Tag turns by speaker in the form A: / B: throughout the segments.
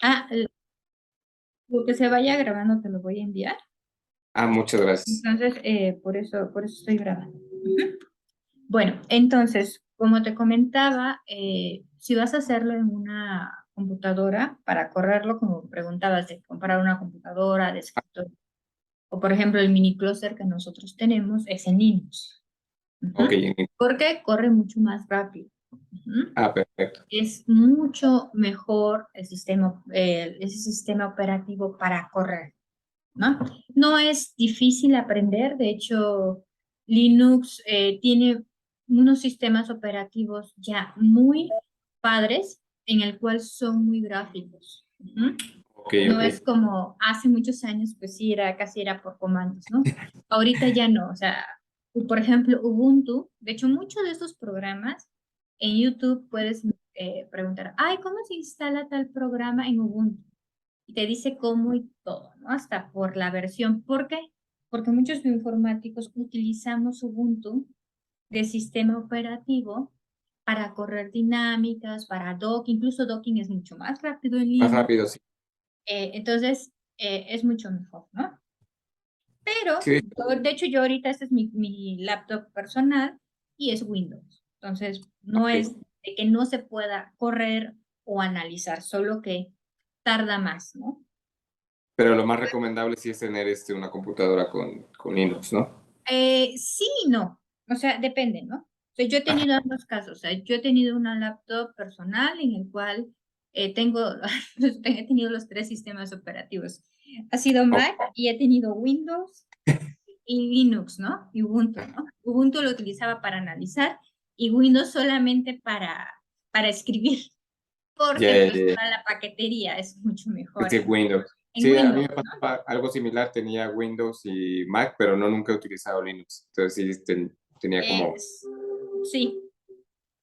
A: Ah, lo que se vaya grabando te lo voy a enviar.
B: Ah, muchas gracias.
A: Entonces, por eso estoy grabando. Ujú. Bueno, entonces, como te comentaba, si vas a hacerlo en una computadora, para correrlo, como preguntabas, de comprar una computadora de escritorio, o por ejemplo, el mini cluster que nosotros tenemos es en Linux.
B: Ok,
A: Ujú. Porque corre mucho más rápido. Ujú.
B: perfecto.
A: Es mucho mejor ese sistema operativo para correr, ¿no? No es difícil aprender, de hecho, Linux tiene unos sistemas operativos ya muy padres en el cual son muy gráficos. Ujú.
B: Ok,
A: No
B: ok.
A: es como hace muchos años, pues sí, casi era por comandos, ¿no? Ahorita ya no, o sea, por ejemplo, Ubuntu, de hecho, muchos de estos programas en YouTube puedes preguntar, ay, ¿cómo se instala tal programa en Ubuntu? Y te dice cómo y todo, ¿no? Hasta por la versión. ¿Por qué? Porque muchos bioinformáticos utilizamos Ubuntu de sistema operativo para correr dinámicas, para docking, incluso docking es mucho más rápido en
B: Más
A: Linux,
B: rápido, sí.
A: entonces es mucho mejor, ¿no? Pero,
B: Sí,
A: de hecho, yo ahorita este es mi laptop personal y es Windows. Entonces, no es
B: ok.
A: de que no se pueda correr o analizar, solo que tarda más, ¿no?
B: Pero lo más recomendable sí es tener una computadora con Linux, ¿no?
A: Sí y no, o sea, depende, ¿no? O sea, yo he
B: Ajá,
A: tenido ambos casos, o sea, yo he tenido una laptop personal en el cual tengo, he tenido los tres sistemas operativos. Ha sido
B: ok,
A: Mac y he tenido Windows y Linux, ¿no? Y Ubuntu, ¿no? Ubuntu lo utilizaba para analizar y Windows solamente para escribir,
B: ya,
A: porque
B: ya,
A: pues
B: ya.
A: para la paquetería es mucho mejor
B: Sí, Windows.
A: en
B: Sí, a mí me
A: Windows, ¿no?
B: pasaba algo similar, tenía Windows y Mac, pero no nunca he utilizado Linux. Entonces sí tenía como...
A: Es, sí.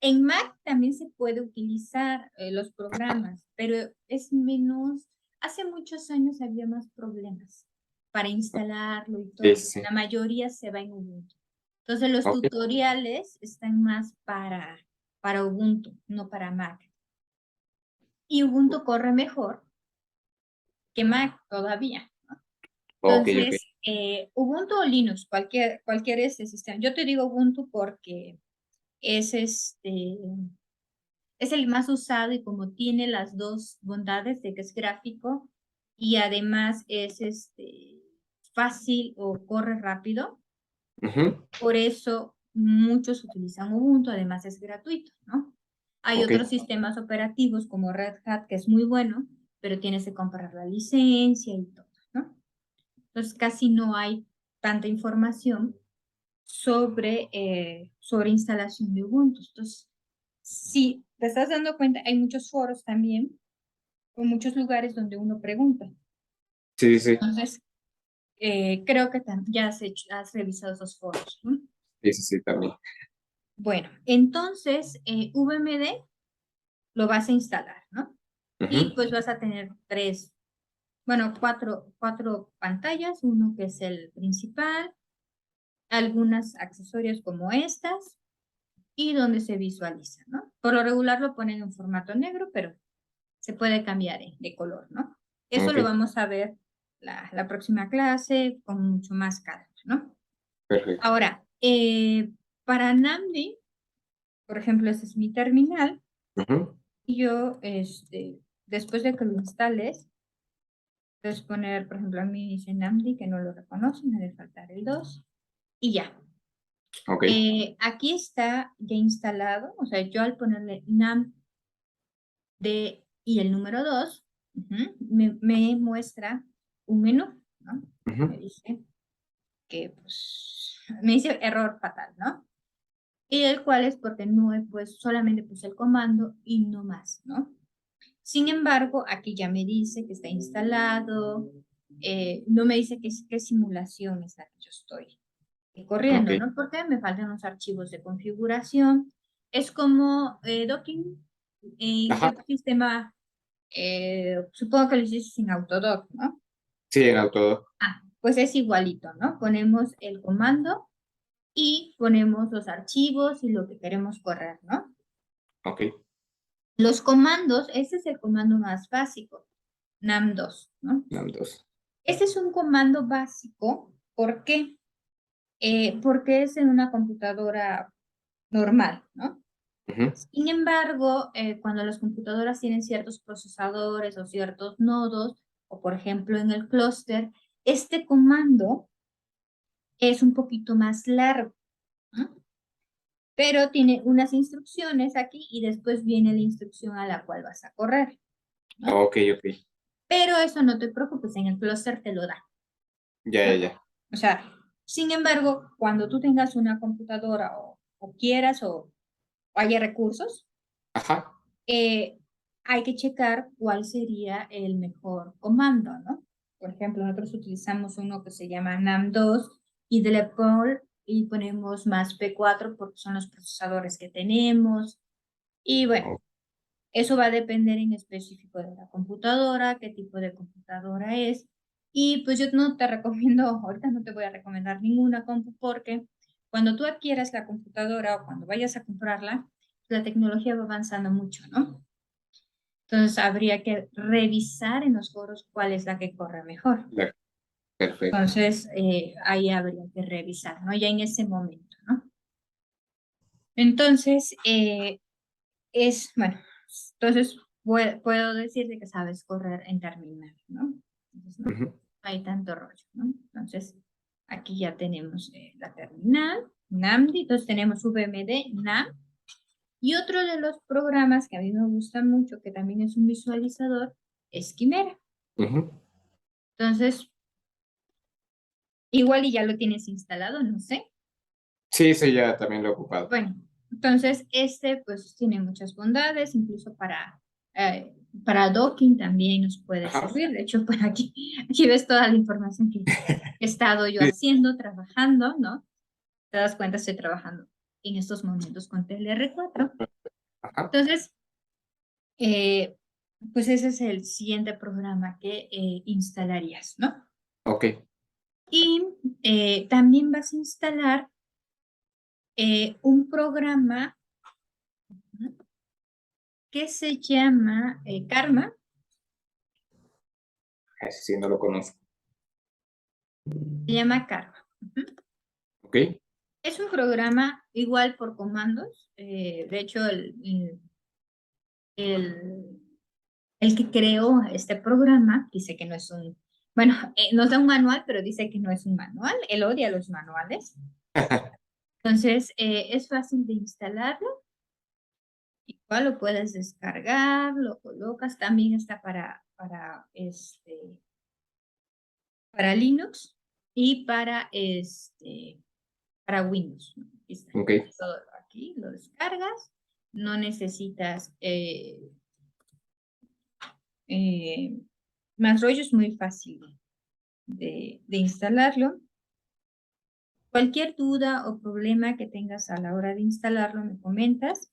A: En Mac también se puede utilizar los programas, pero es menos, hace muchos años había más problemas para instalarlo y
B: Sí,
A: todo.
B: sí, sí.
A: La mayoría se va en Ubuntu. Entonces los
B: Ok,
A: tutoriales están más para Ubuntu, no para Mac. Y Ubuntu corre mejor que Mac todavía.
B: ok, ok.
A: Entonces, Ubuntu o Linux, cualquier este sistema. Yo te digo Ubuntu porque es es el más usado y como tiene las dos bondades de que es gráfico y además es fácil o corre rápido,
B: Ujú,
A: por eso muchos utilizan Ubuntu, además es gratuito, ¿no? Hay
B: ok.
A: otros sistemas operativos como Red Hat que es muy bueno, pero tienes que comprar la licencia y todo, ¿no? Entonces casi no hay tanta información sobre instalación de Ubuntu. Entonces, si te estás dando cuenta, hay muchos foros también, o muchos lugares donde uno pregunta.
B: Sí, sí, sí.
A: Entonces, creo que ya has revisado esos foros, ¿no?
B: Sí, sí, sí, también.
A: Bueno, entonces, VMD lo vas a instalar, ¿no? Y
B: Ujú,
A: pues vas a tener bueno, cuatro pantallas, uno que es el principal, algunas accesorios como estas, y donde se visualiza, ¿no? Por lo regular lo ponen en formato negro, pero se puede cambiar de color, ¿no? Eso lo
B: ok,
A: vamos a ver la próxima clase con mucho más calma, ¿no?
B: perfecto.
A: Ahora, para Namdi, por ejemplo, ese es mi terminal,
B: Ujú,
A: y yo, después de que lo instales, puedes poner, por ejemplo, a mí dice Namdi, que no lo reconoce, me debe faltar el 2 y ya.
B: ok,
A: Aquí está ya instalado, o sea, yo al ponerle NAM y el número 2 me muestra un menú, ¿no? Me
B: ujú,
A: dice que, pues, me dice error fatal, ¿no? Y el cual es porque no he pues solamente puse el comando y no más, ¿no? Sin embargo, aquí ya me dice que está instalado, no me dice qué simulación es la que yo estoy
B: ok.
A: corriendo, ¿no? Porque me faltan los archivos de configuración. Es como docking, ¿en
B: Ajá,
A: qué sistema? Supongo que lo hiciste sin Autodoc, ¿no?
B: sí, en Autodoc.
A: Ah, pues es igualito, ¿no? Ponemos el comando y ponemos los archivos y lo que queremos correr, ¿no?
B: Ok,
A: Los comandos, ese es el comando más básico. NAM2, ¿no?
B: NAM2.
A: Este es un comando básico. ¿Por qué? Porque es en una computadora normal, ¿no?
B: Ujú.
A: Sin embargo, cuando las computadoras tienen ciertos procesadores o ciertos nodos, o por ejemplo en el clúster, este comando es un poquito más largo, ¿no? Pero tiene unas instrucciones aquí y después viene la instrucción a la cual vas a correr, ¿no?
B: Ok, ok.
A: Pero eso no te preocupes, en el clúster te lo da,
B: Ya, ya,
A: ¿no?
B: ya.
A: O sea, sin embargo, cuando tú tengas una computadora o quieras o haya recursos,
B: Ajá.
A: eh, hay que checar cuál sería el mejor comando, ¿no? Por ejemplo, nosotros utilizamos uno que se llama NAM2 y de la y ponemos más P4 porque son los procesadores que tenemos. Y bueno,
B: Oh,
A: eso va a depender en específico de la computadora, qué tipo de computadora es. Y pues yo no te recomiendo, ahorita no te voy a recomendar ninguna compu porque cuando tú adquieras la computadora o cuando vayas a comprarla, la tecnología va avanzando mucho, ¿no? Entonces habría que revisar en los foros cuál es la que corre mejor.
B: perfecto.
A: Entonces ahí habría que revisar, ¿no? Ya en ese momento, ¿no? Entonces, bueno, entonces puedo decirte que sabes correr en terminal, ¿no? Entonces, no
B: Ujú.
A: hay tanto rollo, ¿no? Entonces, aquí ya tenemos la terminal, NAMD, entonces tenemos VMD, NAM, y otro de los programas que a mí me gusta mucho, que también es un visualizador, es Quimera.
B: Ujú.
A: Entonces, igual y ya lo tienes instalado, no sé.
B: Sí, sí, ya también lo he ocupado.
A: Bueno, entonces este pues tiene muchas bondades, incluso para docking también nos puede
B: Ajá.
A: servir. De hecho, por aquí ves toda la información que he estado yo
B: Sí.
A: haciendo, trabajando, ¿no? Te das cuenta, estoy trabajando en estos momentos con TLR4.
B: Ajá.
A: Entonces, eh, pues ese es el siguiente programa que instalarías, ¿no?
B: Ok.
A: Y también vas a instalar un programa, ¿no?, que se llama Karma.
B: Ese sí no lo conozco.
A: Se llama Karma. Ujú.
B: Ok.
A: Es un programa igual por comandos. De hecho, el, el que creó este programa dice que no es un, bueno, nos da un manual, pero dice que no es un manual. Él odia los manuales. Entonces, es fácil de instalarlo. Igual lo puedes descargar, lo colocas. También está para Linux y para Windows, ¿no? Aquí está.
B: Ok.
A: Todo aquí lo descargas. No necesitas eh, más rollo, es muy fácil de instalarlo. Cualquier duda o problema que tengas a la hora de instalarlo, me comentas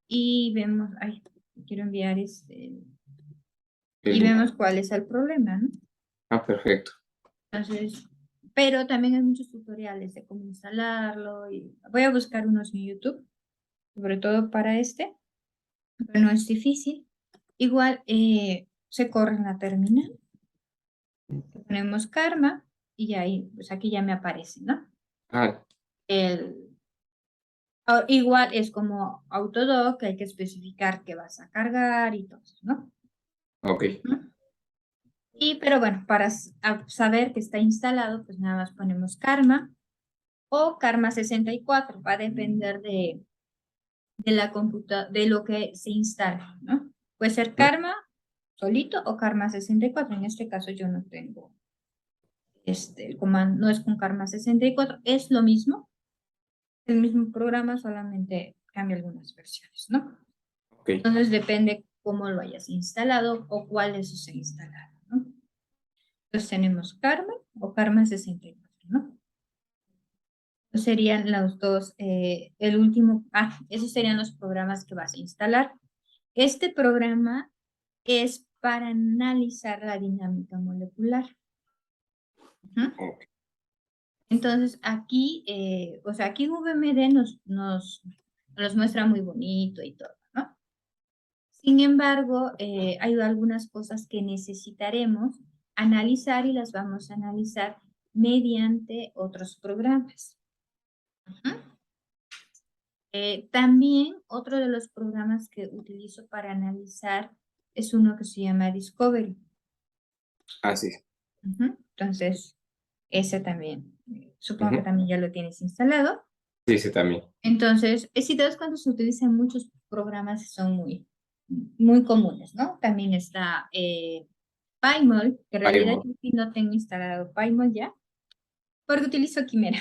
A: y vemos, ay, quiero enviar
B: El
A: y
B: link.
A: vemos cuál es el problema, ¿no?
B: Ah, perfecto.
A: Entonces, pero también hay muchos tutoriales de cómo instalarlo y voy a buscar unos en YouTube, sobre todo para pero no es difícil. Igual se corre en la terminal, ponemos Karma y ahí, pues aquí ya me aparece, ¿no?
B: Ah,
A: El, igual es como Autodoc, que hay que especificar qué vas a cargar y todo eso, ¿no?
B: ok.
A: ¿Mm? Pero bueno, para saber que está instalado, pues nada más ponemos Karma o Karma 64, va a depender de lo que se instala, ¿no? Puede ser
B: Ujú.
A: Karma solito o Karma 64. En este caso yo no tengo el comando, no es con Karma 64, es lo mismo, el mismo programa, solamente cambia algunas versiones, ¿no?
B: Ok.
A: Entonces depende cómo lo hayas instalado o cuáles se instalaron, ¿no? Entonces tenemos Karma o Karma 64, ¿no? Esos serían los dos, el último, esos serían los programas que vas a instalar. Este programa es para analizar la dinámica molecular. Ujú.
B: Ok.
A: Entonces, aquí, o sea, aquí VMD nos muestra muy bonito y todo, ¿no? Sin embargo, hay algunas cosas que necesitaremos analizar y las vamos a analizar mediante otros programas. Ujú. También otro de los programas que utilizo para analizar es uno que se llama Discovery.
B: Ah, sí.
A: Ujú. Entonces, ese también, supongo que
B: Ujú.
A: también ya lo tienes instalado.
B: Sí, sí, también.
A: Entonces, si te das cuenta, se utilizan muchos programas que son muy comunes, ¿no? También está PyMol, que en realidad
B: Paimon.
A: yo sí no tengo instalado PyMol ya, porque utilizo Quimera.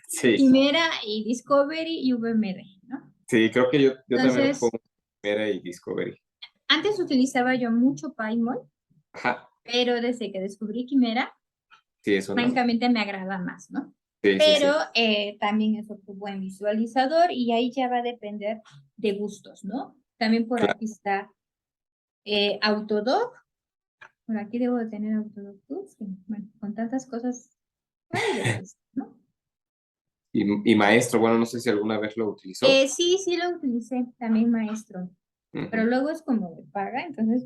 B: Sí,
A: Quimera y Discovery y VMD, ¿no?
B: sí, creo que yo también lo
A: Entonces,
B: pongo en Mera y Discovery.
A: antes utilizaba yo mucho PyMol,
B: Ajá,
A: pero desde que descubrí Quimera,
B: sí, eso no.
A: francamente me agrada más, ¿no?
B: Sí, sí,
A: Pero
B: sí.
A: también es otro buen visualizador y ahí ya va a depender de gustos, ¿no? También por
B: Claro.
A: aquí está Autodoc. Por aquí debo de tener Autodoc Tools, que, bueno, con tantas cosas, hay veces, ¿no?
B: Y Maestro, bueno, no sé si alguna vez lo utilizó.
A: Sí lo utilicé, también maestro, pero
B: Ujú.
A: luego es como de paga, entonces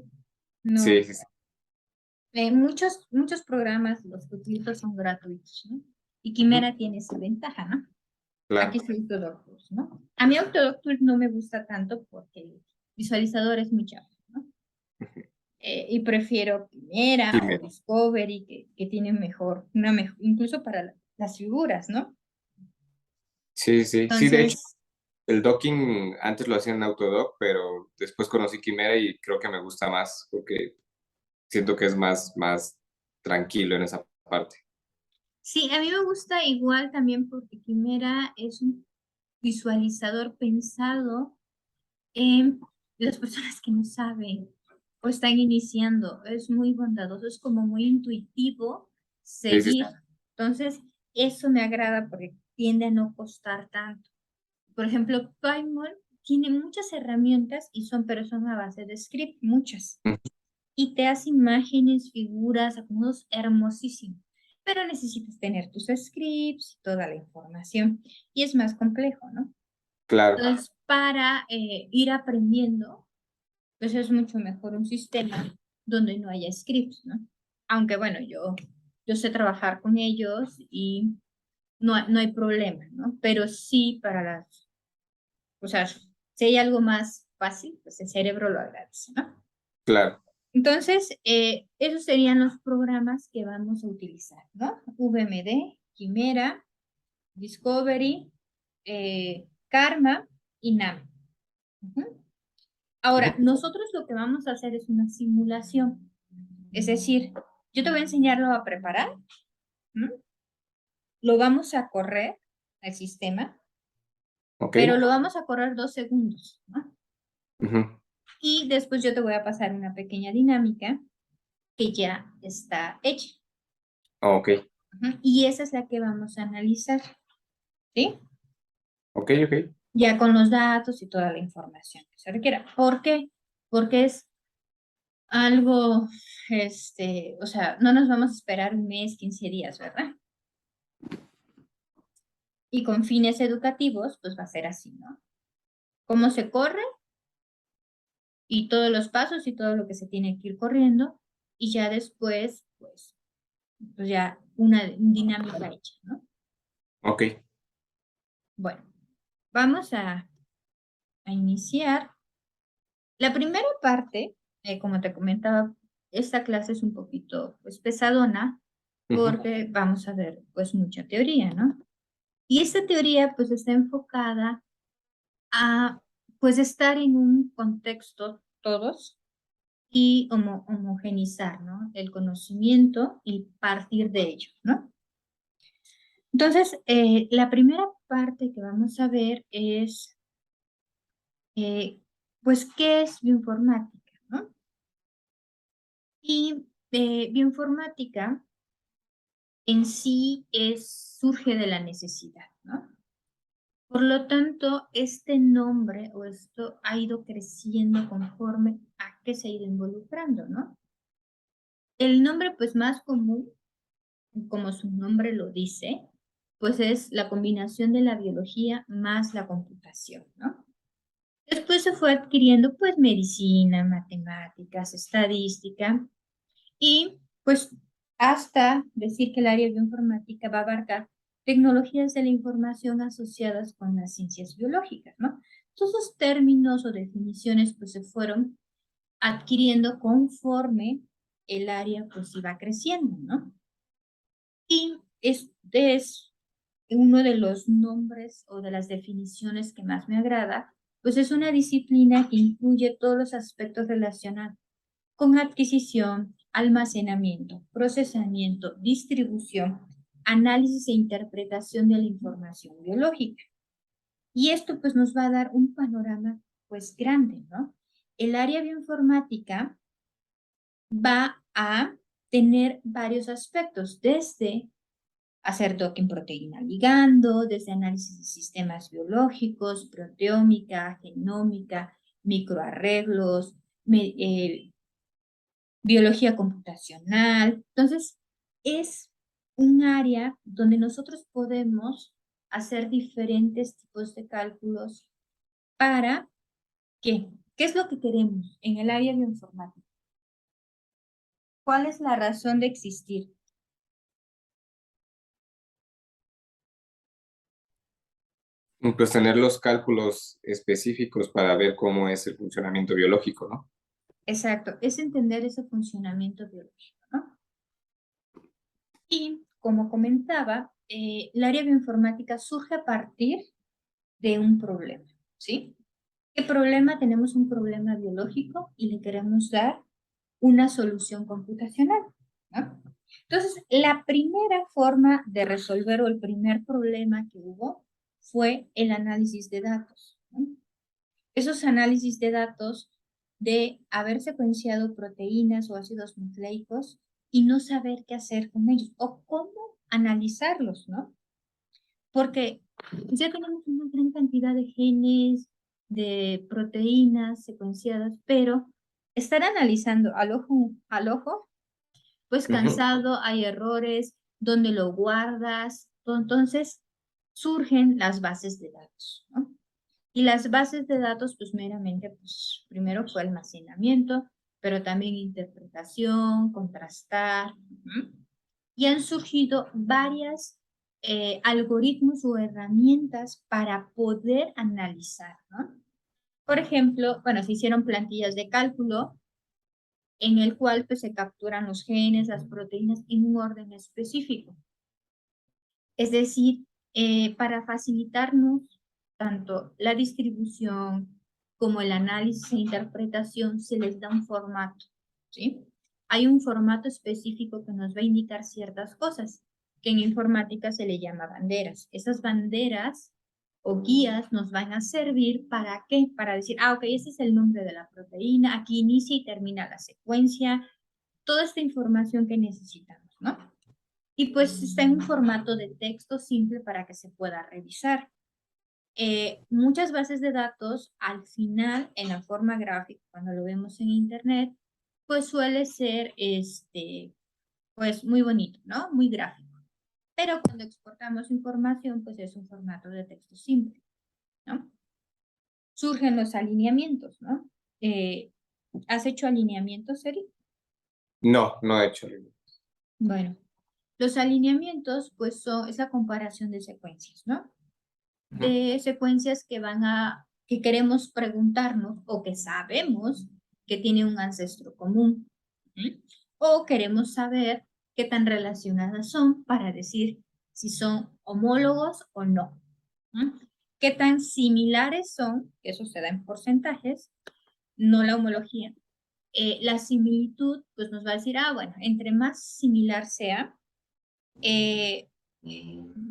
B: Sí,
A: no.
B: sí, sí,
A: Muchos programas, los que utilizo son gratuitos, ¿no? Y
B: ujú,
A: Quimera tiene su ventaja, ¿no? Aquí
B: claro.
A: está Autodoc Tools, ¿no? A mí Autodoc Tools no me gusta tanto porque el visualizador es muy chafa, ¿no?
B: Ujú.
A: Y prefiero Quimera o
B: Quimera.
A: Discovery, que tienen mejor, incluso para las figuras, ¿no?
B: Sí, sí, sí, de hecho,
A: Entonces,
B: el docking antes lo hacía en Autodoc, pero después conocí Quimera y creo que me gusta más porque siento que es más tranquilo en esa parte.
A: sí, a mí me gusta igual también porque Quimera es un visualizador pensado en las personas que no saben o están iniciando. Es muy bondadoso, es como muy intuitivo
B: Sí, sí,
A: seguir. Entonces, eso me agrada porque tiende a no costar tanto. Por ejemplo, PyMol tiene muchas herramientas pero son a base de script, muchas.
B: sí.
A: Y te hace imágenes, figuras, acomodos hermosísimos. Pero necesitas tener tus scripts y toda la información. Y es más complejo, ¿no?
B: Claro,
A: Entonces, para ir aprendiendo, pues es mucho mejor un sistema donde no haya scripts, ¿no? Aunque bueno, yo sé trabajar con ellos y no hay problema, ¿no? Pero sí para o sea, si hay algo más fácil, pues el cerebro lo agradece, ¿no?
B: claro.
A: Entonces, esos serían los programas que vamos a utilizar, ¿no? VMD, Quimera, Discovery, Karma y NAM. Ujú. Ahora,
B: Ujú.
A: nosotros lo que vamos a hacer es una simulación. Es decir, yo te voy a enseñarlo a preparar, ¿m? Lo vamos a correr al sistema,
B: Ok.
A: pero lo vamos a correr 2 segundos, ¿no?
B: Ujú.
A: Y después yo te voy a pasar una pequeña dinámica que ya está hecha.
B: Ok,
A: Ujú. Y esa es la que vamos a analizar, ¿sí?
B: ok, ok.
A: Ya con los datos y toda la información que se requiera. ¿Por qué? Porque es algo, o sea, no nos vamos a esperar un mes, 15 días, ¿verdad? Y con fines educativos, pues va a ser así, ¿no? Cómo se corre y todos los pasos y todo lo que se tiene que ir corriendo y ya después, pues ya una dinámica hecha, ¿no?
B: Ok.
A: Bueno, vamos a iniciar. La primera parte, como te comentaba, esta clase es un poquito, pues, pesadona
B: Ujú.
A: porque vamos a ver, pues, mucha teoría, ¿no? Y esta teoría, pues, está enfocada a, pues, estar en un contexto todos y homogenizar, ¿no? El conocimiento y partir de ello, ¿no? Entonces, la primera parte que vamos a ver es, eh, pues, ¿qué es bioinformática, ¿no? Y bioinformática en sí surge de la necesidad, ¿no? Por lo tanto, este nombre o esto ha ido creciendo conforme a que se ha ido involucrando, ¿no? El nombre, pues, más común, como su nombre lo dice, pues es la combinación de la biología más la computación, ¿no? Después se fue adquiriendo pues medicina, matemáticas, estadística y pues hasta decir que el área bioinformática va a abarcar tecnologías de la información asociadas con las ciencias biológicas, ¿no? Todos esos términos o definiciones pues se fueron adquiriendo conforme el área pues iba creciendo, ¿no? Y este es uno de los nombres o de las definiciones que más me agrada, pues es una disciplina que incluye todos los aspectos relacionados con adquisición, almacenamiento, procesamiento, distribución, análisis e interpretación de la información biológica. Y esto pues nos va a dar un panorama pues grande, ¿no? El área bioinformática va a tener varios aspectos, desde hacer docking proteína ligando, desde análisis de sistemas biológicos, proteómica, genómica, microarreglos, biología computacional. Entonces, es un área donde nosotros podemos hacer diferentes tipos de cálculos para ¿qué? ¿Qué es lo que queremos en el área bioinformática? ¿Cuál es la razón de existir?
B: Pues tener los cálculos específicos para ver cómo es el funcionamiento biológico, ¿no?
A: Exacto, es entender ese funcionamiento biológico, ¿no? Y como comentaba, el área bioinformática surge a partir de un problema, ¿sí? ¿Qué problema? Tenemos un problema biológico y le queremos dar una solución computacional, ¿no? Entonces, la primera forma de resolver o el primer problema que hubo fue el análisis de datos, ¿no? Esos análisis de datos de haber secuenciado proteínas o ácidos nucleicos y no saber qué hacer con ellos o cómo analizarlos, ¿no? Porque ya tenemos una gran cantidad de genes, de proteínas secuenciadas, pero estar analizando al ojo, pues cansado, hay errores, donde lo guardas, entonces surgen las bases de datos, ¿no? Y las bases de datos, pues meramente, pues primero fue almacenamiento, pero también interpretación, contrastar, ¿no? Y han surgido varias algoritmos o herramientas para poder analizar, ¿no? Por ejemplo, bueno, se hicieron plantillas de cálculo en el cual pues se capturan los genes, las proteínas en un orden específico. Es decir, para facilitarnos tanto la distribución como el análisis e interpretación, se les da un formato, ¿sí? Hay un formato específico que nos va a indicar ciertas cosas, que en informática se le llama banderas. Esas banderas o guías nos van a servir ¿para qué? Para decir, ok, ese es el nombre de la proteína, aquí inicia y termina la secuencia, toda esta información que necesitamos, ¿no? Y pues está en un formato de texto simple para que se pueda revisar. Muchas bases de datos al final en la forma gráfica, cuando lo vemos en internet, pues suele ser pues muy bonito, ¿no? Muy gráfico. Pero cuando exportamos información, pues es un formato de texto simple, ¿no? Surgen los alineamientos, ¿no? ¿Has hecho alineamientos, Eri?
B: No, no he hecho.
A: Bueno, los alineamientos, pues es la comparación de secuencias, ¿no? De secuencias que queremos preguntarnos o que sabemos que tiene un ancestro común. ¿Sí? O queremos saber qué tan relacionadas son para decir si son homólogos o no. ¿Sí? Qué tan similares son, que eso se da en porcentajes, no la homología. La similitud, pues nos va a decir, bueno, entre más similar sea, eh,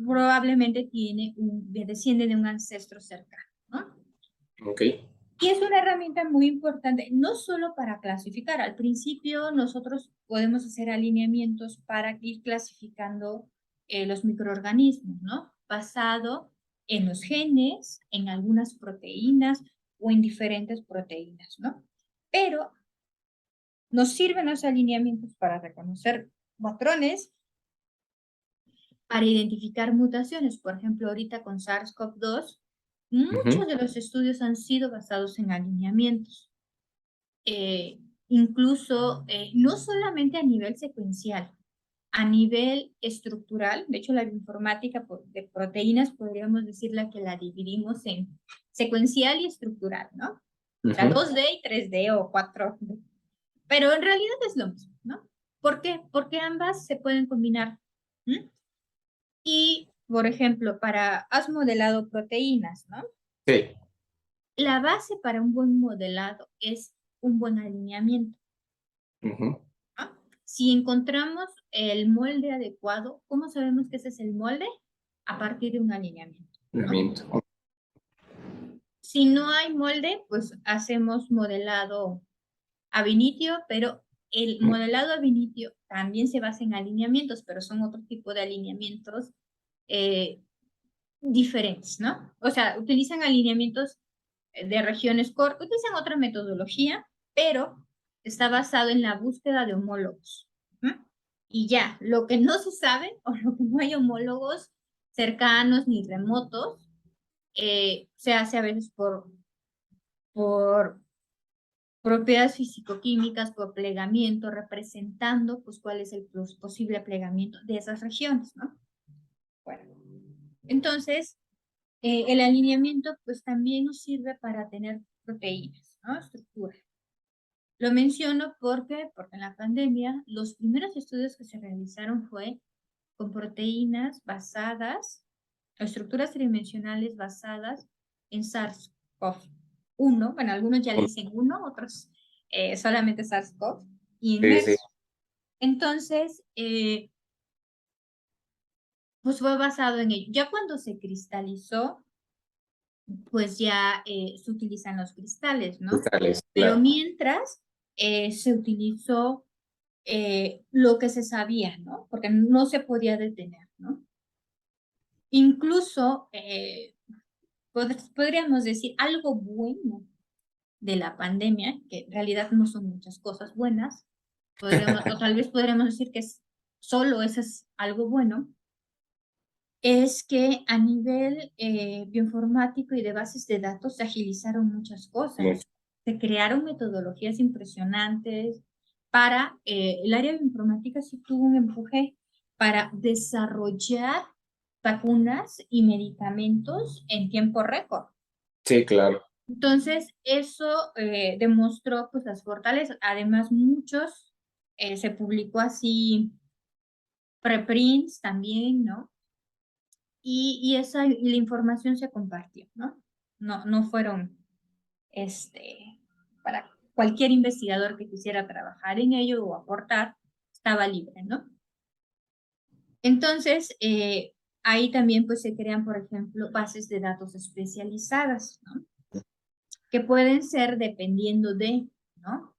A: probablemente desciende de un ancestro cercano, ¿no?
B: Ok.
A: Y es una herramienta muy importante, no solo para clasificar. Al principio nosotros podemos hacer alineamientos para ir clasificando los microorganismos, ¿no? Basado en los genes, en algunas proteínas o en diferentes proteínas, ¿no? Pero nos sirven los alineamientos para reconocer patrones, para identificar mutaciones. Por ejemplo, ahorita con SARS-CoV-2
B: Ujú.
A: Muchos de los estudios han sido basados en alineamientos, incluso no solamente a nivel secuencial, a nivel estructural. De hecho, la bioinformática de proteínas podríamos decirla que la dividimos en secuencial y estructural, ¿no? O sea,
B: Ujú.
A: 2D y 3D o 4D. Pero en realidad es lo mismo, ¿no? ¿Por qué? Porque ambas se pueden combinar. ¿Mm? Y, por ejemplo, has modelado proteínas, ¿no?
B: Sí.
A: La base para un buen modelado es un buen alineamiento,
B: Ujú.
A: ¿no? Si encontramos el molde adecuado, ¿cómo sabemos que ese es el molde? A partir de un alineamiento, ¿no?
B: Miento.
A: Si no hay molde, pues hacemos modelado ab initio, pero el modelado ab initio también se basa en alineamientos, pero son otro tipo de alineamientos eh, diferentes, ¿no? O sea, utilizan alineamientos de regiones core, utilizan otra metodología, pero está basado en la búsqueda de homólogos. ¿Mm? Y ya, lo que no se sabe o lo que no hay homólogos cercanos ni remotos, se hace a veces por propiedades físico-químicas, por plegamiento, representando pues cuál es el posible plegamiento de esas regiones, ¿no? Bueno, entonces, el alineamiento pues también nos sirve para tener proteínas, ¿no? Estructura. Lo menciono porque en la pandemia los primeros estudios que se realizaron fue con proteínas basadas, estructuras tridimensionales basadas en SARS-CoV-1. Bueno, algunos ya le dicen uno, otros solamente SARS-CoV y en
B: Sí, sí.
A: MERS. Entonces, pues fue basado en ello. Ya cuando se cristalizó, pues ya se utilizan los cristales, ¿no?
B: Cristales,
A: Pero
B: claro.
A: mientras se utilizó lo que se sabía, ¿no? Porque no se podía detener, ¿no? Incluso podríamos decir algo bueno de la pandemia, que en realidad no son muchas cosas buenas, o tal vez podríamos decir que solo eso es algo bueno, es que a nivel bioinformático y de bases de datos se agilizaron muchas cosas.
B: Mucho.
A: Se crearon metodologías impresionantes para, el área de bioinformática sí tuvo un empuje para desarrollar vacunas y medicamentos en tiempo récord.
B: Sí, claro.
A: Entonces, eso demostró pues las fortalezas. Además, muchos se publicó así preprints también, ¿no? Y la información se compartió, ¿no? No fueron, para cualquier investigador que quisiera trabajar en ello o aportar, estaba libre, ¿no? Entonces, ahí también pues se crean, por ejemplo, bases de datos especializadas, ¿no? Que pueden ser dependiendo de, ¿no?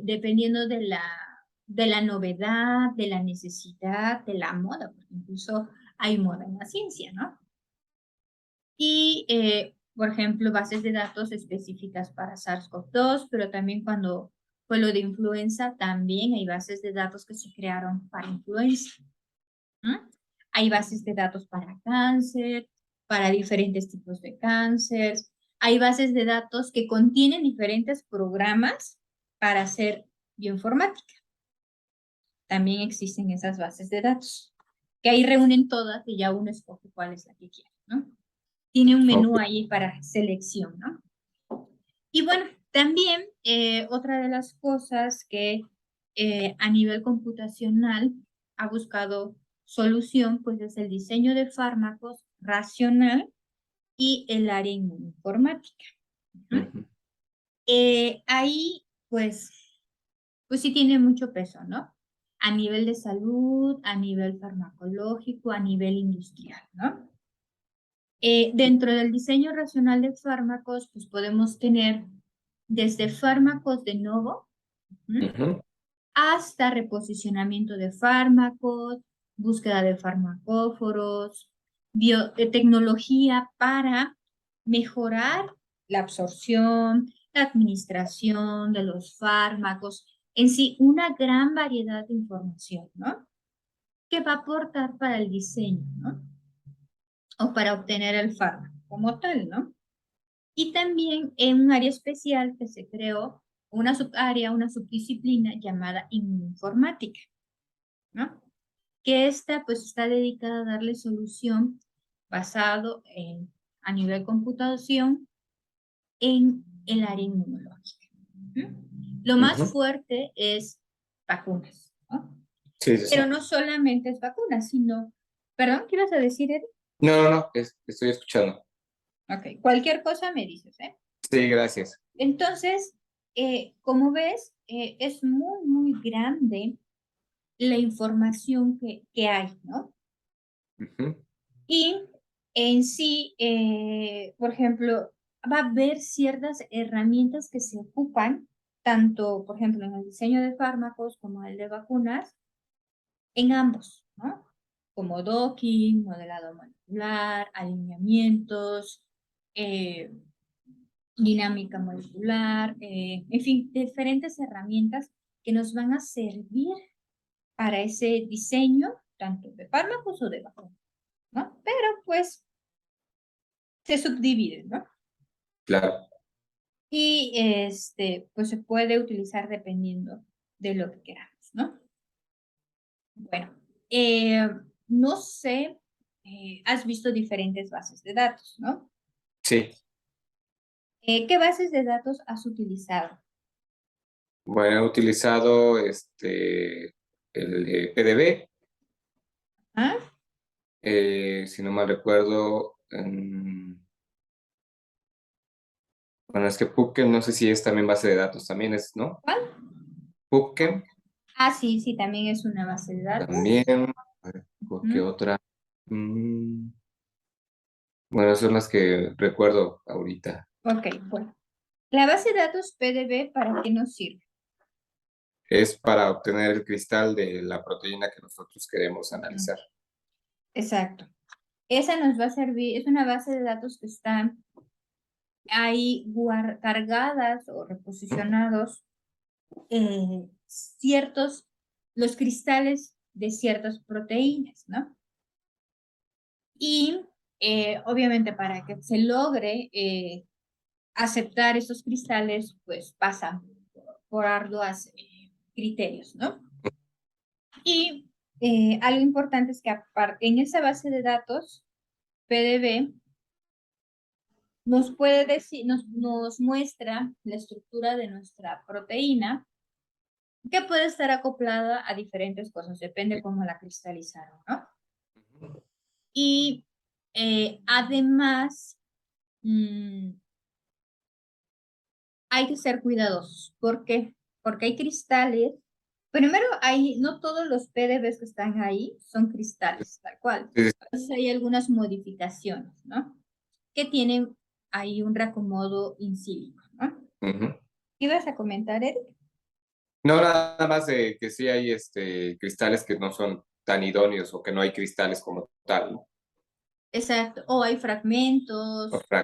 A: Dependiendo de la novedad, de la necesidad, de la moda, porque incluso hay moda en la ciencia, ¿no? Y, por ejemplo, bases de datos específicas para SARS-CoV-2, pero también cuando fue lo de influenza, también hay bases de datos que se crearon para influenza. ¿Mm? Hay bases de datos para cáncer, para diferentes tipos de cáncer. Hay bases de datos que contienen diferentes programas para hacer bioinformática. También existen esas bases de datos, que ahí reúnen todas y ya uno escoge cuál es la que quiere, ¿no? Tiene un menú
B: Ok.
A: ahí para selección, ¿no? Y bueno, también otra de las cosas que a nivel computacional ha buscado solución, pues es el diseño de fármacos racional y el área inmunoinformática. ¿Mm?
B: Ujú.
A: Ahí, pues sí tiene mucho peso, ¿no? A nivel de salud, a nivel farmacológico, a nivel industrial, ¿no? Dentro del diseño racional de fármacos, pues podemos tener desde fármacos de nuevo, ¿m?
B: Ujú.
A: Hasta reposicionamiento de fármacos, búsqueda de farmacóforos, biotecnología para mejorar la absorción, la administración de los fármacos, en sí una gran variedad de información, ¿no? Que va a aportar para el diseño, ¿no? O para obtener el fármaco. como tal, ¿no? Y también en un área especial que se creó, una subárea, una subdisciplina llamada inmunoinformática, ¿no? Que esta pues está dedicada a darle solución basado a nivel computación en el área inmunológica. Lo más
B: Ujú.
A: fuerte es vacunas, ¿no?
B: Sí, sí, sí.
A: Pero no solamente es vacunas, sino, perdón, ¿qué ibas a decir, Eric?
B: No, no, no, estoy escuchando.
A: Ok, cualquier cosa me dices, ¿eh?
B: Sí, gracias.
A: Entonces, como ves, es muy, muy grande la información que hay, ¿no?
B: Ujú.
A: Y en sí, por ejemplo, va a haber ciertas herramientas que se ocupan, tanto, por ejemplo, en el diseño de fármacos como el de vacunas, en ambos, ¿no? Como docking, modelado molecular, alineamientos, eh, dinámica molecular, en fin, diferentes herramientas que nos van a servir para ese diseño, tanto de fármacos o de vacunas, ¿no? Pero pues se subdividen, ¿no?
B: Claro.
A: Y pues se puede utilizar dependiendo de lo que queramos, ¿no? Bueno, eh, no sé, has visto diferentes bases de datos, ¿no?
B: Sí.
A: ¿Qué bases de datos has utilizado?
B: Bueno, he utilizado el de PDB,
A: ¿Ah?
B: si no mal recuerdo. Bueno, es que Pupken, no sé si es también base de datos, también es, ¿no?
A: ¿Cuál?
B: Pupken
A: Ah, sí, sí, también es una base de datos.
B: también. A ver, ¿qué
A: Ujú.
B: otra? Bueno, son las que recuerdo ahorita.
A: Ok, bueno. La base de datos PDB, ¿para qué nos sirve?
B: Es para obtener el cristal de la proteína que nosotros queremos
A: Ujú.
B: analizar.
A: Exacto. Esa nos va a servir, es una base de datos que están ahí cargadas o reposicionados ciertos, los cristales de ciertas proteínas, ¿no? Y obviamente para que se logre aceptar esos cristales, pues pasan por arduos criterios, ¿no? Y algo importante es que en esa base de datos, PDB, nos puede decir, nos muestra la estructura de nuestra proteína que puede estar acoplada a diferentes cosas, depende cómo la cristalizaron, ¿no? Y además, mm, hay que ser cuidadosos. ¿Por qué? Porque hay cristales. Primero, no todos los PDBs que están ahí son cristales, tal cual.
B: Sí, sí.
A: Entonces hay algunas modificaciones, ¿no? Que tienen ahí un reacomodo in silico, ¿no?
B: Ujú.
A: ¿Qué ibas a comentar, Eric?
B: No, nada más de que sí hay cristales que no son tan idóneos o que no hay cristales como tal, ¿no?
A: Exacto. O hay
B: O
A: fragmentos,
B: fra-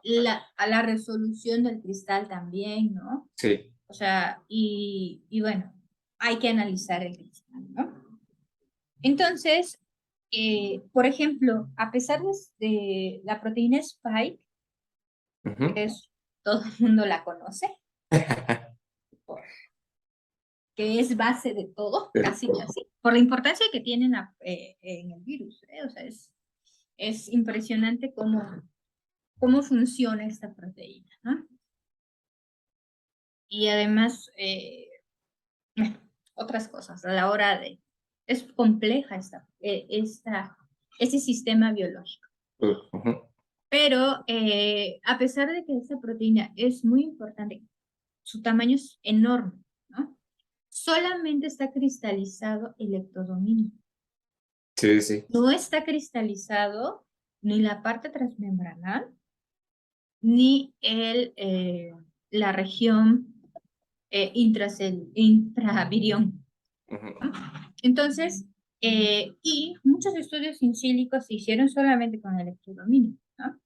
A: a la resolución del cristal también, ¿no?
B: Sí.
A: O sea, y bueno, hay que analizar el cristal, ¿no? Entonces, por ejemplo, a pesar de la proteína Spike,
B: Ujú.
A: que es, todo el mundo la conoce, que es base de todo, casi casi, por la importancia que tienen en el virus, o sea, es impresionante cómo funciona esta proteína, ¿no? Y además, bueno, otras cosas, a la hora de, es compleja este sistema biológico.
B: Ujú.
A: Pero a pesar de que esta proteína es muy importante, su tamaño es enorme, ¿no? Solamente está cristalizado el ectodominio.
B: Sí, sí.
A: No está cristalizado ni la parte transmembranal, ni la región intravirión.
B: Ujú.
A: Entonces, y muchos estudios científicos se hicieron solamente con el ectodominio, ¿no?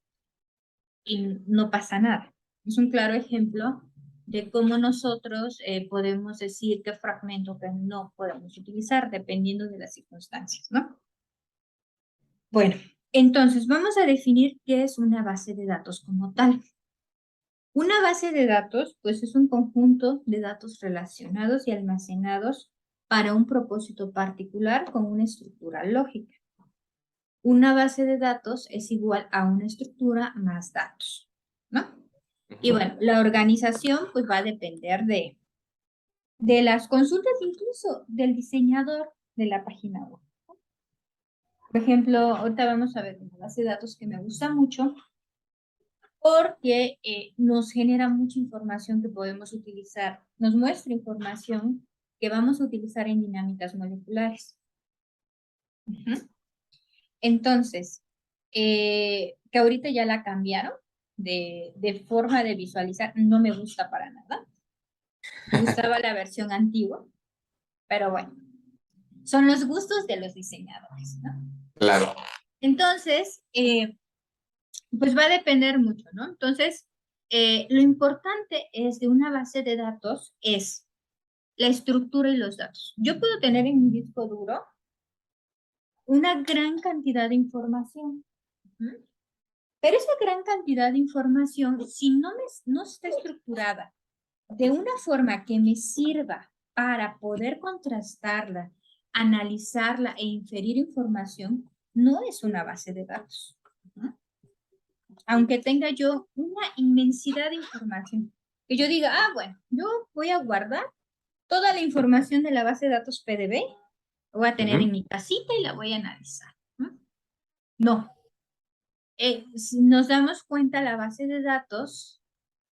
A: Y no pasa nada. Es un claro ejemplo de cómo nosotros podemos decir qué fragmento que no podemos utilizar dependiendo de las circunstancias, ¿no? Bueno, Entonces, vamos a definir qué es una base de datos como tal. Una base de datos, pues es un conjunto de datos relacionados y almacenados para un propósito particular con una estructura lógica. Una base de datos es igual a una estructura más datos, ¿no? Y bueno, la organización pues va a depender de las consultas incluso del diseñador de la página web. Por ejemplo, ahorita vamos a ver una base de datos que me gusta mucho porque nos genera mucha información que podemos utilizar, nos muestra información que vamos a utilizar en dinámicas moleculares. Entonces, que ahorita ya la cambiaron de forma de visualizar, no me gusta para nada. Me gustaba la versión antigua, pero bueno, son los gustos de los diseñadores, ¿no?
B: Claro.
A: Entonces, pues va a depender mucho, ¿no? Entonces, lo importante es de una base de datos es la estructura y los datos. Yo puedo tener en mi disco duro una gran cantidad de información, pero esa gran cantidad de información, si no está estructurada de una forma que me sirva para poder contrastarla, analizarla e inferir información, no es una base de datos. Aunque tenga yo una inmensidad de información, que yo diga, bueno, yo voy a guardar toda la información de la base de datos PDB, la voy a tener en mi casita y la voy a analizar. No. Si nos damos cuenta, la base de datos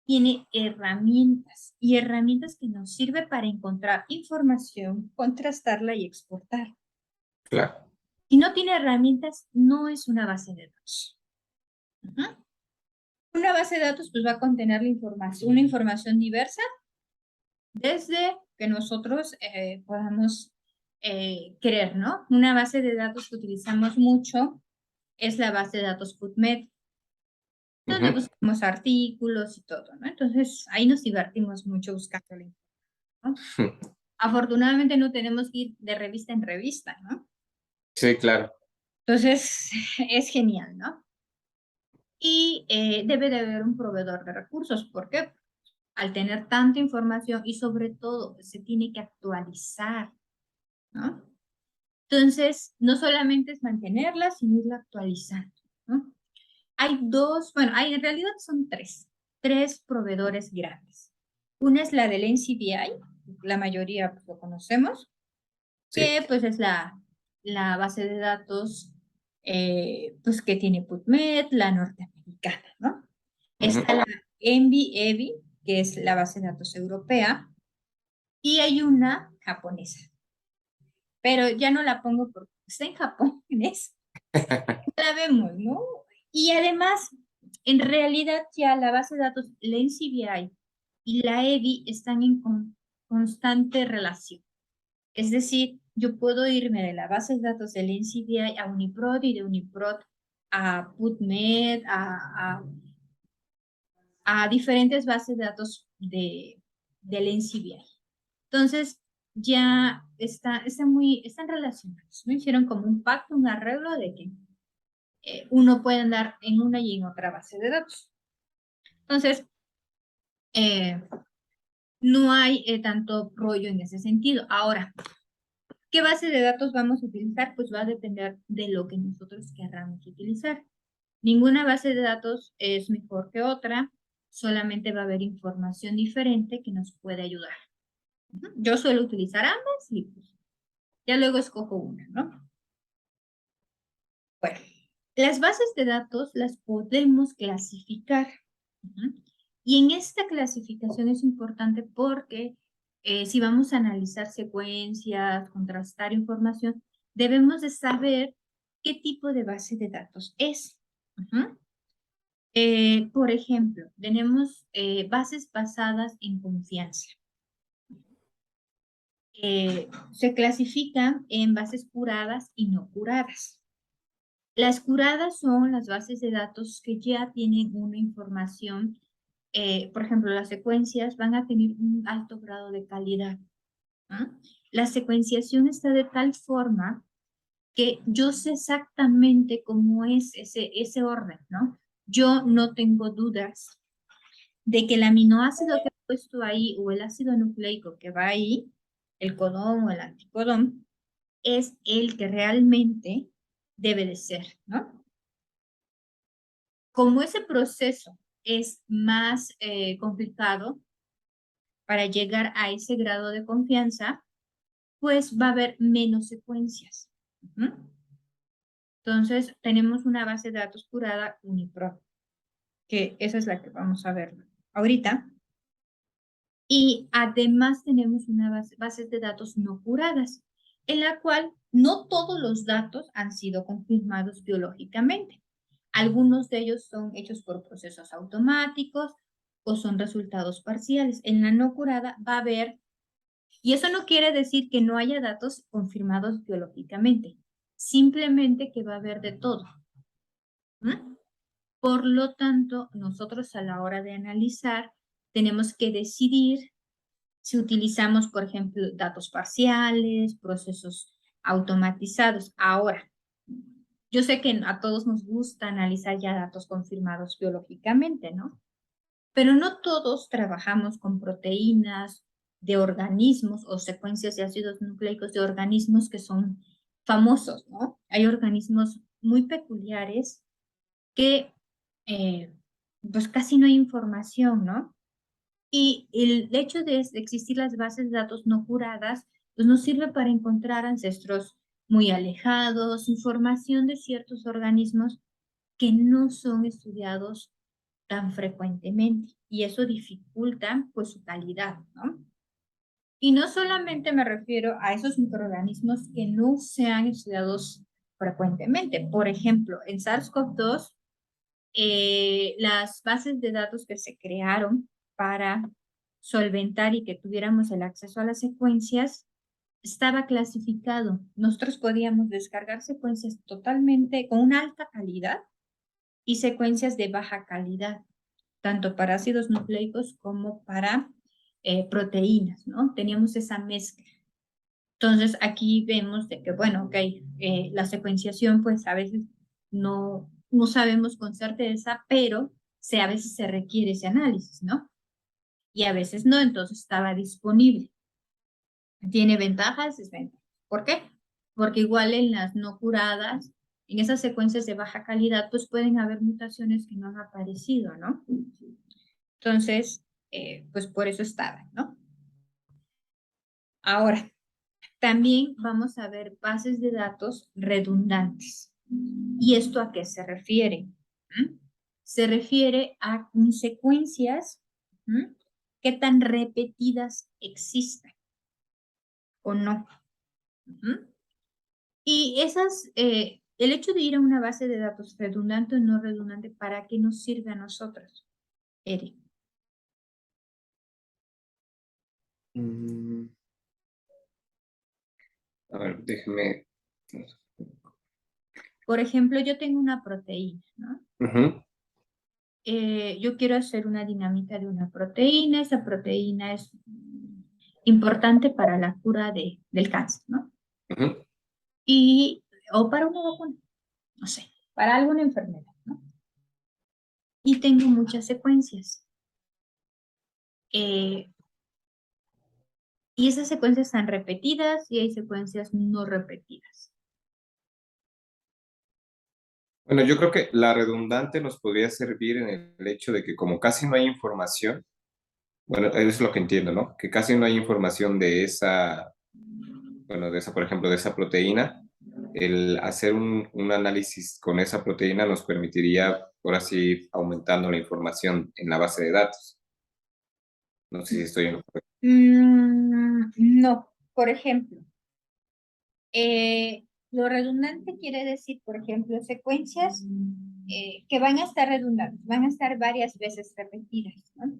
A: tiene herramientas y herramientas que nos sirven para encontrar información, contrastarla y exportar.
B: Claro.
A: Si no tiene herramientas, no es una base de datos. Una base de datos pues va a contener la información, una información diversa, desde que nosotros podamos querer, ¿no? Una base de datos que utilizamos mucho es la base de datos PubMed, donde buscamos artículos y todo, ¿no? Entonces, ahí nos divertimos mucho buscando la información, ¿no? Afortunadamente no tenemos que ir de revista en revista, ¿no?
B: Sí, claro.
A: Entonces, es genial, ¿no? Y debe de haber un proveedor de recursos, porque al tener tanta información y sobre todo se tiene que actualizar, ¿no? Entonces, no solamente es mantenerla, sino irla actualizando, ¿no? Hay dos, bueno, en realidad son tres proveedores grandes. Una es la del NCBI, la mayoría pues, lo conocemos, que pues es la base de datos pues que tiene PubMed, la norteamericana, ¿no? Está la ENVI, que es la base de datos europea, y hay una japonesa, pero ya no la pongo porque está en japonés, la vemos, ¿no? Y además, en realidad ya la base de datos, la NCBI y la EBI están en constante relación. Es decir, yo puedo irme de la base de datos del NCBI a Uniprot y de Uniprot a PubMed, a diferentes bases de datos del NCBI. Entonces, ya están relacionados, ¿no? Hicieron como un pacto, un arreglo de que uno puede andar en una y en otra base de datos. Entonces, no hay tanto rollo en ese sentido. Ahora, ¿qué base de datos vamos a utilizar? Pues va a depender de lo que nosotros querramos utilizar. Ninguna base de datos es mejor que otra, solamente va a haber información diferente que nos puede ayudar. Yo suelo utilizar ambas y pues, ya luego escojo una, ¿no? Bueno, las bases de datos las podemos clasificar. Y en esta clasificación es importante porque si vamos a analizar secuencias, contrastar información, debemos de saber qué tipo de base de datos es. Por ejemplo, tenemos bases basadas en confianza. Se clasifican en bases curadas y no curadas. Las curadas son las bases de datos que ya tienen una información, por ejemplo, las secuencias van a tener un alto grado de calidad. La secuenciación está de tal forma que yo sé exactamente cómo es ese orden, ¿no? Yo no tengo dudas de que el aminoácido que he puesto ahí o el ácido nucleico que va ahí, el codón o el anticodón, es el que realmente debe de ser, ¿no? Como ese proceso es más complicado para llegar a ese grado de confianza, pues va a haber menos secuencias. Entonces, tenemos una base de datos curada UniProt, que esa es la que vamos a ver ahorita. Y además tenemos una base de datos no curadas, en la cual no todos los datos han sido confirmados biológicamente. Algunos de ellos son hechos por procesos automáticos o son resultados parciales. En la no curada va a haber, y eso no quiere decir que no haya datos confirmados biológicamente, simplemente que va a haber de todo. Por lo tanto, nosotros a la hora de analizar tenemos que decidir si utilizamos, por ejemplo, datos parciales, procesos automatizados. Ahora, yo sé que a todos nos gusta analizar ya datos confirmados biológicamente, ¿no? Pero no todos trabajamos con proteínas de organismos o secuencias de ácidos nucleicos de organismos que son famosos, ¿no? Hay organismos muy peculiares que pues casi no hay información, ¿no? Y el hecho de existir las bases de datos no curadas, pues nos sirve para encontrar ancestros muy alejados, información de ciertos organismos que no son estudiados tan frecuentemente. Y eso dificulta pues su calidad, ¿no? Y no solamente me refiero a esos microorganismos que no sean estudiados frecuentemente. Por ejemplo, en SARS-CoV-2, las bases de datos que se crearon para solventar y que tuviéramos el acceso a las secuencias, estaba clasificado. Nosotros podíamos descargar secuencias totalmente con una alta calidad y secuencias de baja calidad, tanto para ácidos nucleicos como para proteínas, ¿no? Teníamos esa mezcla. Entonces aquí vemos de que, bueno, ok, la secuenciación pues a veces no sabemos con certeza, pero a veces se requiere ese análisis, ¿no? Y a veces no, entonces estaba disponible. Tiene ventajas, desventajas. ¿Por qué? Porque igual en las no curadas, en esas secuencias de baja calidad, pues pueden haber mutaciones que no han aparecido, ¿no? Entonces, pues por eso estaba, ¿no? Ahora, también vamos a ver bases de datos redundantes. ¿Y esto a qué se refiere? Se refiere a secuencias que tan repetidas existen o no. Y el hecho de ir a una base de datos redundante o no redundante, ¿para qué nos sirve a nosotros, Eric?
B: A ver, déjeme.
A: Por ejemplo, yo tengo una proteína, ¿no? Yo quiero hacer una dinámica de una proteína. Esa proteína es importante para la cura del cáncer, ¿no? O para una vacuna, no sé, para alguna enfermedad, ¿no? Y tengo muchas secuencias. Y esas secuencias están repetidas y hay secuencias no repetidas.
B: Bueno, yo creo que la redundante nos podría servir en el hecho de que como casi no hay información, bueno, eso es lo que entiendo, ¿no? Que casi no hay información de esa, bueno, de esa, por ejemplo, de esa proteína. El hacer un análisis con esa proteína nos permitiría, por así, aumentando la información en la base de datos. No sé si estoy en lo correcto.
A: No, por ejemplo, lo redundante quiere decir, por ejemplo, secuencias que van a estar redundantes, van a estar varias veces repetidas, ¿no?